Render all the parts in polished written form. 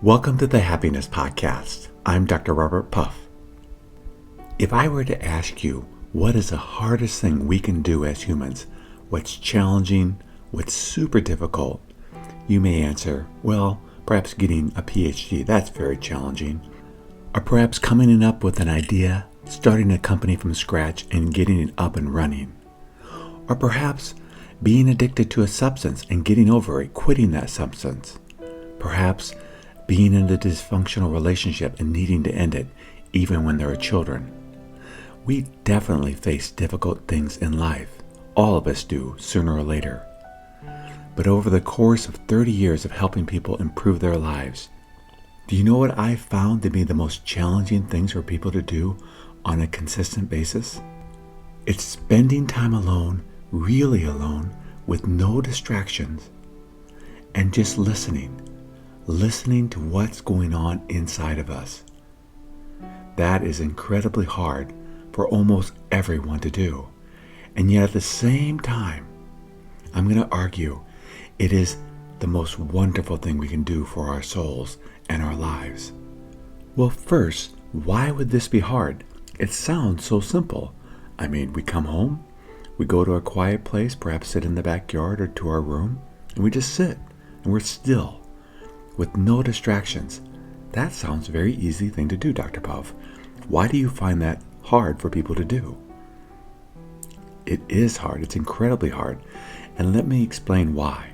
Welcome to the Happiness Podcast. I'm Dr. Robert Puff. If I were to ask you what is the hardest thing we can do as humans, what's challenging, what's super difficult, you may answer, well, perhaps getting a PhD, that's very challenging. Or perhaps coming up with an idea, starting a company from scratch and getting it up and running. Or perhaps being addicted to a substance and getting over it, quitting that substance. Perhaps being in a dysfunctional relationship and needing to end it, even when there are children. We definitely face difficult things in life. All of us do, sooner or later. But over the course of 30 years of helping people improve their lives, do you know what I found to be the most challenging things for people to do on a consistent basis? It's spending time alone, really alone, with no distractions, and just listening to what's going on inside of us. That is incredibly hard for almost everyone to do. And yet at the same time, I'm going to argue it is the most wonderful thing we can do for our souls and our lives. Well, first, why would this be hard? It sounds so simple. I mean, we come home, we go to a quiet place, perhaps sit in the backyard or to our room, and we just sit and we're still with no distractions. That sounds a very easy thing to do, Dr. Puff. Why do you find that hard for people to do? It is hard. It's incredibly hard. And let me explain why.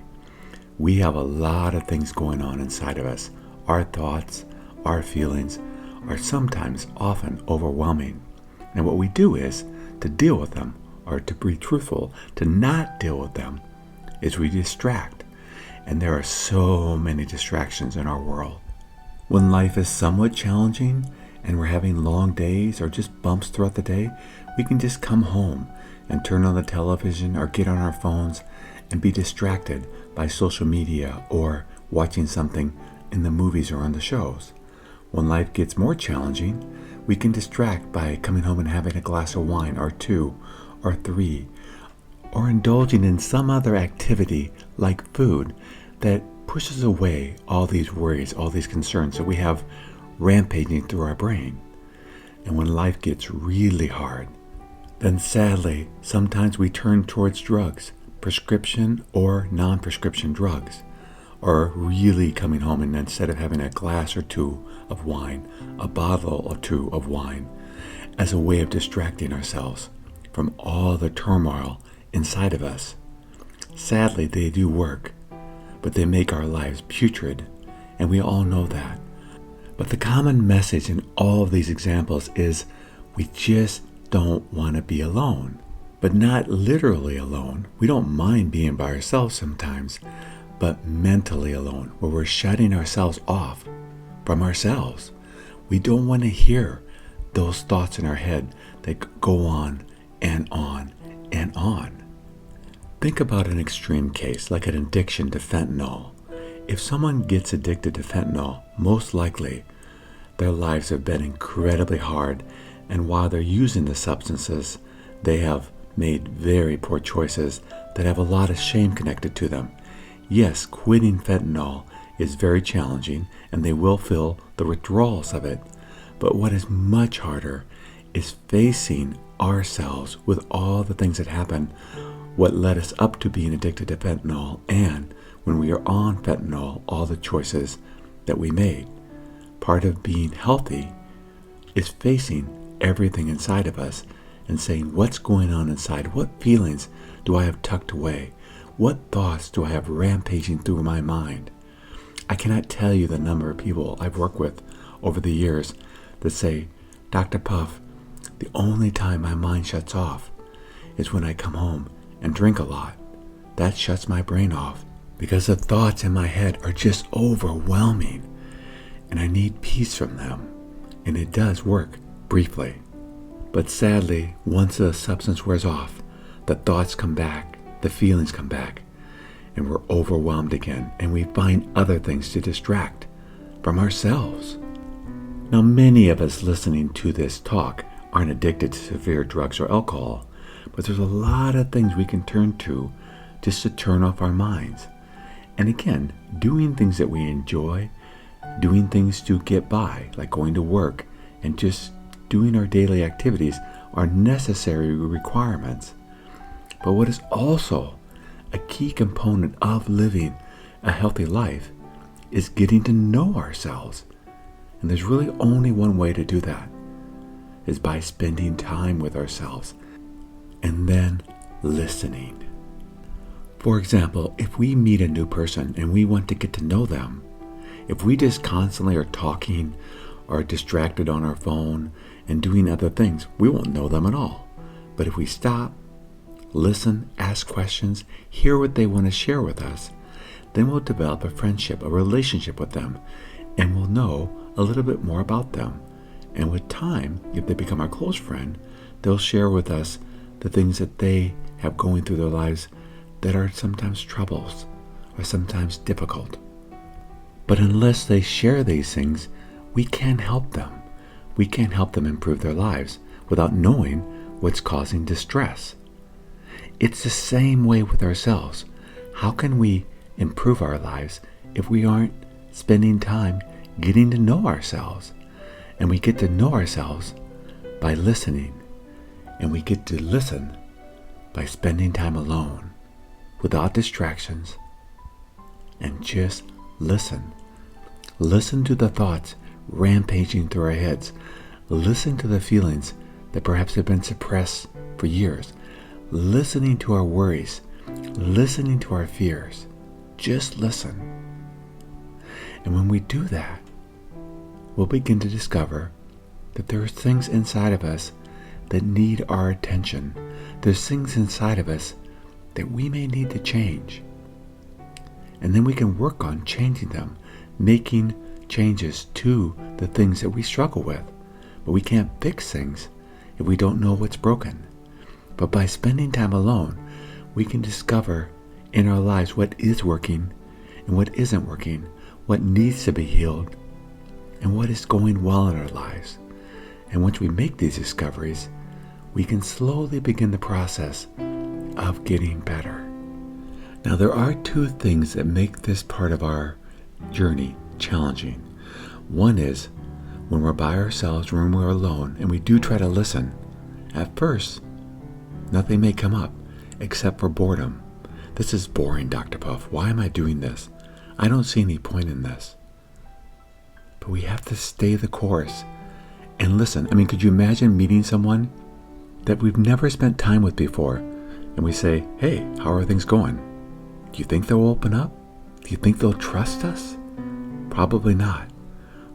We have a lot of things going on inside of us. Our thoughts, our feelings are sometimes often overwhelming. And what we do is to deal with them, or to be truthful, to not deal with them, is we distract. And there are so many distractions in our world. When life is somewhat challenging and we're having long days or just bumps throughout the day, we can just come home and turn on the television or get on our phones and be distracted by social media or watching something in the movies or on the shows. When life gets more challenging, we can distract by coming home and having a glass of wine or two or three, or indulging in some other activity like food that pushes away all these worries, all these concerns that we have rampaging through our brain. And when life gets really hard, then sadly, sometimes we turn towards drugs, prescription or non-prescription drugs, or really coming home and instead of having a glass or two of wine, a bottle or two of wine, as a way of distracting ourselves from all the turmoil inside of us. Sadly, they do work, but they make our lives putrid, and we all know that. But the common message in all of these examples is we just don't want to be alone, but not literally alone. We don't mind being by ourselves sometimes, but mentally alone, where we're shutting ourselves off from ourselves. We don't want to hear those thoughts in our head that go on and on and on. Think about an extreme case like an addiction to fentanyl. If someone gets addicted to fentanyl, most likely their lives have been incredibly hard, and while they're using the substances, they have made very poor choices that have a lot of shame connected to them. Yes, quitting fentanyl is very challenging, and they will feel the withdrawals of it. But what is much harder is facing ourselves with all the things that happen, what led us up to being addicted to fentanyl, and when we are on fentanyl, all the choices that we made. Part of being healthy is facing everything inside of us and saying, what's going on inside? What feelings do I have tucked away? What thoughts do I have rampaging through my mind? I cannot tell you the number of people I've worked with over the years that say, Dr. Puff, the only time my mind shuts off is when I come home and drink a lot. That shuts my brain off because the thoughts in my head are just overwhelming and I need peace from them. And it does work briefly. But sadly, once the substance wears off, the thoughts come back, the feelings come back, and we're overwhelmed again, and we find other things to distract from ourselves. Now, many of us listening to this talk aren't addicted to severe drugs or alcohol, but there's a lot of things we can turn to just to turn off our minds. And again, doing things that we enjoy doing things to get by, like going to work and just doing our daily activities, are necessary requirements. But what is also a key component of living a healthy life is getting to know ourselves. And there's really only one way to do that, is by spending time with ourselves and then listening. For example, if we meet a new person and we want to get to know them, if we just constantly are talking or distracted on our phone and doing other things, we won't know them at all. But if we stop, listen, ask questions, hear what they want to share with us, then we'll develop a friendship, a relationship with them, and we'll know a little bit more about them. And with time, if they become our close friend, they'll share with us the things that they have going through their lives that are sometimes troubles or sometimes difficult. But unless they share these things, we can't help them. We can't help them improve their lives without knowing what's causing distress. It's the same way with ourselves. How can we improve our lives if we aren't spending time getting to know ourselves? And we get to know ourselves by listening. And we get to listen by spending time alone, without distractions, and just listen. Listen to the thoughts rampaging through our heads. Listen to the feelings that perhaps have been suppressed for years. Listening to our worries. Listening to our fears. Just listen. And when we do that, we'll begin to discover that there are things inside of us that need our attention. There's things inside of us that we may need to change. And then we can work on changing them, making changes to the things that we struggle with. But we can't fix things if we don't know what's broken. But by spending time alone, we can discover in our lives what is working and what isn't working, what needs to be healed, and what is going well in our lives. And once we make these discoveries, we can slowly begin the process of getting better. Now, there are two things that make this part of our journey challenging. One is when we're by ourselves, when we're alone, and we do try to listen. At first, nothing may come up except for boredom. This is boring, Dr. Puff. Why am I doing this? I don't see any point in this. But we have to stay the course and listen. I mean, could you imagine meeting someone that we've never spent time with before, and we say, hey, how are things going? Do you think they'll open up? Do you think they'll trust us? Probably not.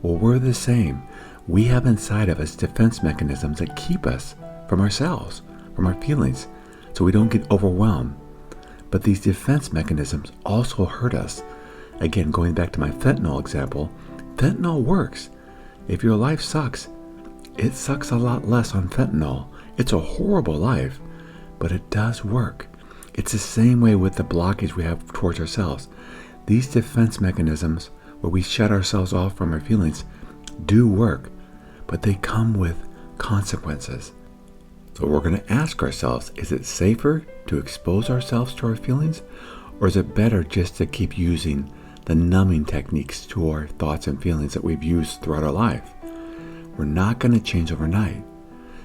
Well, we're the same. We have inside of us defense mechanisms that keep us from ourselves, from our feelings, so we don't get overwhelmed. But these defense mechanisms also hurt us. Again, going back to my fentanyl example, fentanyl works. If your life sucks, it sucks a lot less on fentanyl. It's a horrible life, but it does work. It's the same way with the blockage we have towards ourselves. These defense mechanisms, where we shut ourselves off from our feelings, do work, but they come with consequences. So we're going to ask ourselves, is it safer to expose ourselves to our feelings, or is it better just to keep using the numbing techniques to our thoughts and feelings that we've used throughout our life? We're not going to change overnight,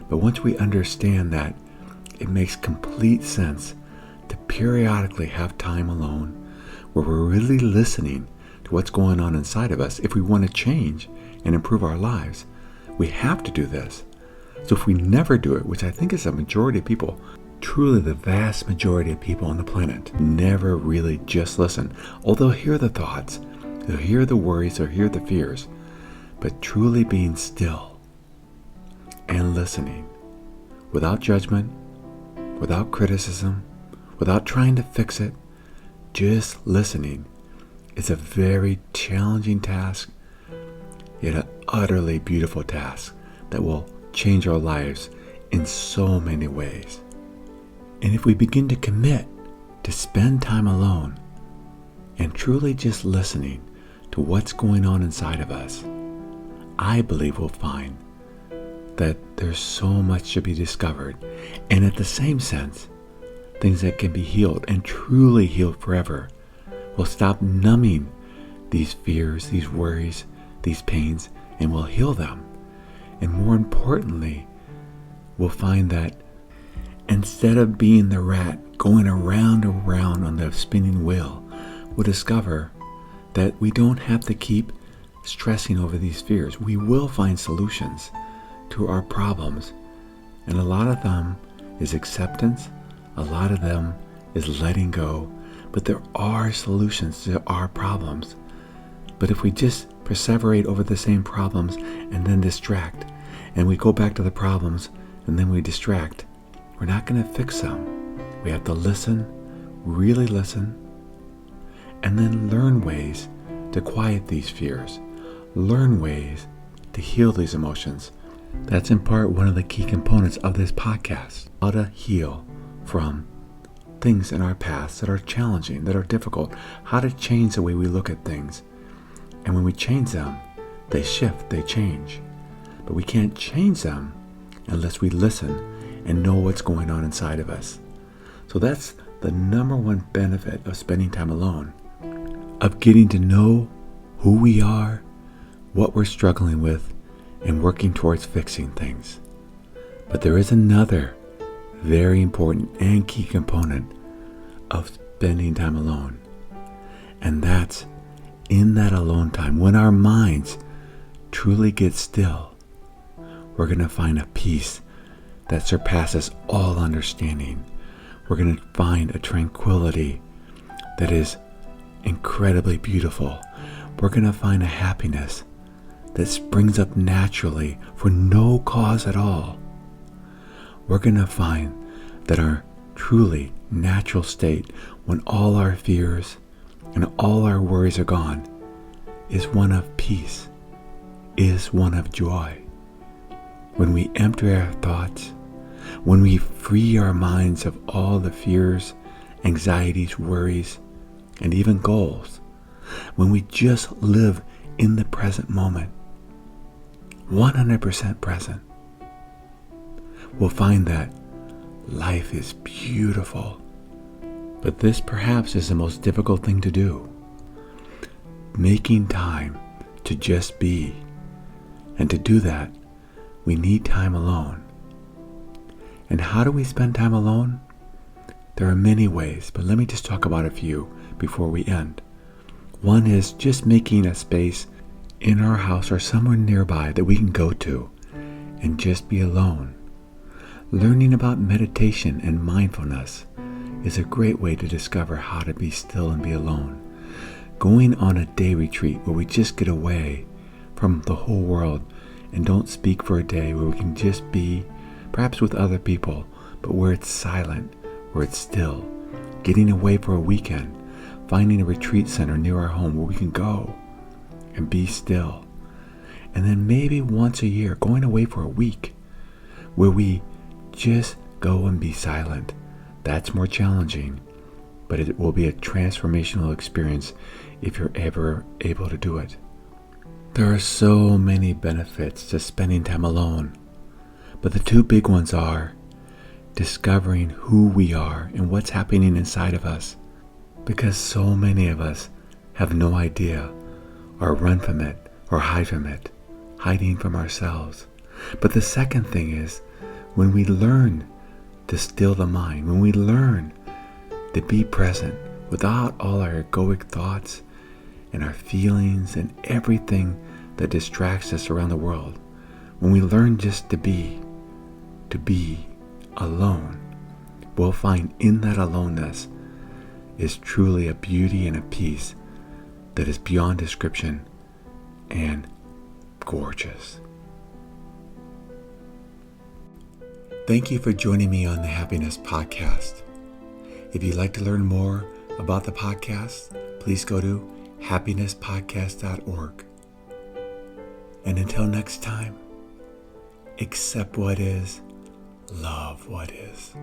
but once we understand that, it makes complete sense to periodically have time alone where we're really listening to what's going on inside of us. If we want to change and improve our lives, we have to do this. So if we never do it, which I think is a majority of people, truly the vast majority of people on the planet, never really just listen. Oh, they'll hear the thoughts, they'll hear the worries, they'll hear the fears, but truly being still and listening without judgment, without criticism, without trying to fix it, just listening is a very challenging task, yet an utterly beautiful task that will change our lives in so many ways. And if we begin to commit to spend time alone and truly just listening to what's going on inside of us, I believe we'll find that there's so much to be discovered, and at the same sense, things that can be healed and truly healed forever. We'll stop numbing these fears, these worries, these pains and we'll heal them. And more importantly, we'll find that instead of being the rat going around and around on the spinning wheel, we'll discover that we don't have to keep stressing over these fears. We will find solutions to our problems. And a lot of them is acceptance. A lot of them is letting go. But there are solutions to our problems. But if we just perseverate over the same problems and then distract, and we go back to the problems and then we distract, we're not going to fix them. We have to listen, really listen, and then learn ways to quiet these fears. Learn ways to heal these emotions. That's in part one of the key components of this podcast. How to heal from things in our past that are challenging, that are difficult. How to change the way we look at things. And when we change them, they shift, they change. But we can't change them unless we listen and know what's going on inside of us. So that's the number one benefit of spending time alone, of getting to know who we are, what we're struggling with, and working towards fixing things. But there is another very important and key component of spending time alone. And that's in that alone time, when our minds truly get still, we're going to find a peace that surpasses all understanding. We're going to find a tranquility that is incredibly beautiful. We're going to find a happiness that springs up naturally for no cause at all. We're going to find that our truly natural state, when all our fears and all our worries are gone, is one of peace, is one of joy. When we empty our thoughts, when we free our minds of all the fears, anxieties, worries, and even goals, when we just live in the present moment, 100% present, we'll find that life is beautiful. But this perhaps is the most difficult thing to do. Making time to just be. And to do that, we need time alone. And how do we spend time alone? There are many ways, but let me just talk about a few before we end. One is just making a space in our house or somewhere nearby that we can go to and just be alone. Learning about meditation and mindfulness is a great way to discover how to be still and be alone. Going on a day retreat where we just get away from the whole world and don't speak for a day, where we can just be, perhaps with other people, but where it's silent, where it's still. Getting away for a weekend, finding a retreat center near our home where we can go and be still. And then maybe once a year, going away for a week where we just go and be silent. That's more challenging, but it will be a transformational experience if you're ever able to do it. There are so many benefits to spending time alone, but the two big ones are discovering who we are and what's happening inside of us, because so many of us have no idea or run from it or hide from it, hiding from ourselves. But the second thing is when we learn to still the mind, when we learn to be present without all our egoic thoughts and our feelings and everything that distracts us around the world, when we learn just to be alone, we'll find in that aloneness is truly a beauty and a peace that is beyond description and gorgeous. Thank you for joining me on the Happiness Podcast. If you'd like to learn more about the podcast, please go to happinesspodcast.org. And until next time, accept what is, love what is.